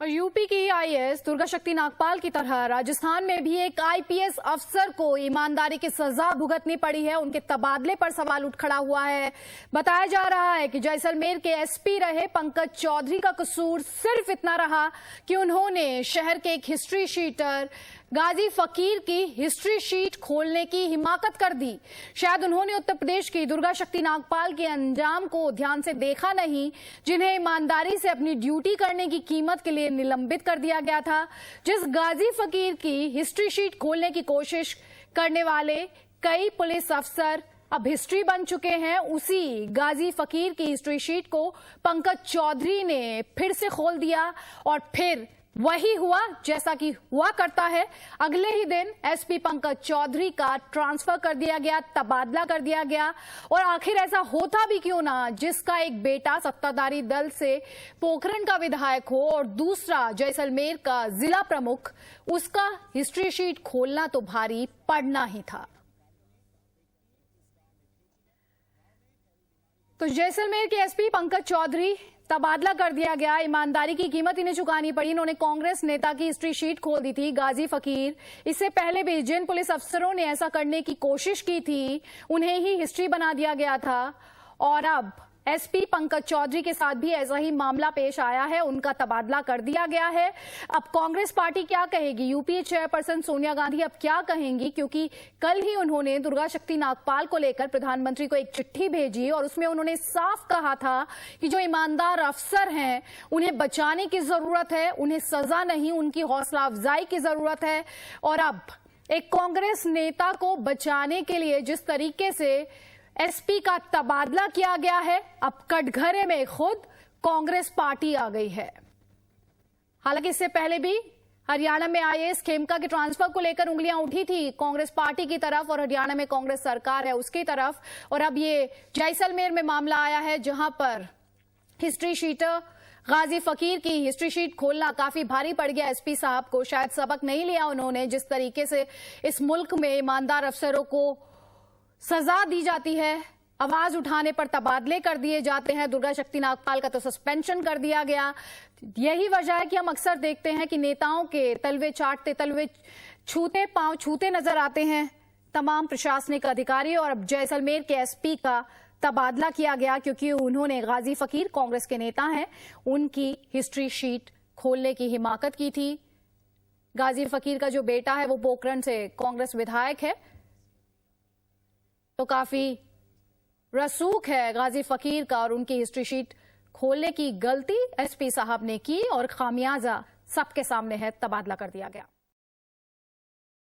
और यूपी की आईएएस दुर्गा शक्ति नागपाल की तरह राजस्थान में भी एक आईपीएस अफसर को ईमानदारी की सजा भुगतनी पड़ी है। उनके तबादले पर सवाल उठ खड़ा हुआ है। बताया जा रहा है कि जैसलमेर के एसपी रहे पंकज चौधरी का कसूर सिर्फ इतना रहा कि उन्होंने शहर के एक हिस्ट्री शीटर गाजी फकीर की हिस्ट्री शीट खोलने की हिमाकत कर दी। शायद उन्होंने उत्तर प्रदेश की दुर्गा शक्ति नागपाल के अंजाम को ध्यान से देखा नहीं, जिन्हें ईमानदारी से अपनी ड्यूटी करने की कीमत के लिए निलंबित कर दिया गया था। जिस गाजी फकीर की हिस्ट्री शीट खोलने की कोशिश करने वाले कई पुलिस अफसर अब हिस्ट्री बन चुके हैं, उसी गाजी फकीर की हिस्ट्री शीट को पंकज चौधरी ने फिर से खोल दिया और फिर वही हुआ जैसा कि हुआ करता है। अगले ही दिन एसपी पंकज चौधरी का ट्रांसफर कर दिया गया, तबादला कर दिया गया। और आखिर ऐसा होता भी क्यों ना, जिसका एक बेटा सत्ताधारी दल से पोखरण का विधायक हो और दूसरा जैसलमेर का जिला प्रमुख, उसका हिस्ट्री शीट खोलना तो भारी पड़ना ही था। तो जैसलमेर के एसपी पंकज चौधरी तबादला कर दिया गया। ईमानदारी की कीमत इन्हें चुकानी पड़ी। इन्होंने कांग्रेस नेता की हिस्ट्री शीट खोल दी थी, गाजी फकीर। इससे पहले भी जिन पुलिस अफसरों ने ऐसा करने की कोशिश की थी, उन्हें ही हिस्ट्री बना दिया गया था। और अब एसपी पंकज चौधरी के साथ भी ऐसा ही मामला पेश आया है, उनका तबादला कर दिया गया है। अब कांग्रेस पार्टी क्या कहेगी, यूपीए चेयरपर्सन सोनिया गांधी अब क्या कहेंगी, क्योंकि कल ही उन्होंने दुर्गा शक्ति नागपाल को लेकर प्रधानमंत्री को एक चिट्ठी भेजी और उसमें उन्होंने साफ कहा था कि जो ईमानदार अफसर हैं उन्हें बचाने की जरूरत है, उन्हें सजा नहीं, उनकी हौसला अफजाई की जरूरत है। और अब एक कांग्रेस नेता को बचाने के लिए जिस तरीके से एसपी का तबादला किया गया है, अब कटघरे में खुद कांग्रेस पार्टी आ गई है। हालांकि इससे पहले भी हरियाणा में आईएएस खेमका के ट्रांसफर को लेकर उंगलियां उठी थी कांग्रेस पार्टी की तरफ, और हरियाणा में कांग्रेस सरकार है उसकी तरफ। और अब ये जैसलमेर में मामला आया है, जहां पर हिस्ट्री शीटर गाजी फकीर की हिस्ट्री शीट खोलना काफी भारी पड़ गया एसपी साहब को। शायद सबक नहीं लिया उन्होंने, जिस तरीके से इस मुल्क में ईमानदार अफसरों को सजा दी जाती है, आवाज उठाने पर तबादले कर दिए जाते हैं। दुर्गा शक्ति नागपाल का तो सस्पेंशन कर दिया गया। यही वजह है कि हम अक्सर देखते हैं कि नेताओं के तलवे चाटते, तलवे छूते, पांव छूते नजर आते हैं तमाम प्रशासनिक अधिकारी। और अब जैसलमेर के एसपी का तबादला किया गया क्योंकि उन्होंने गाजी फकीर, कांग्रेस के नेता हैं, उनकी हिस्ट्री शीट खोलने की हिमाकत की थी। गाजी फकीर का जो बेटा है वो पोखरण से कांग्रेस विधायक है, तो काफी रसूख है गाजी फकीर का, और उनकी हिस्ट्री शीट खोलने की गलती एसपी साहब ने की और खामियाजा सबके सामने है, तबादला कर दिया गया।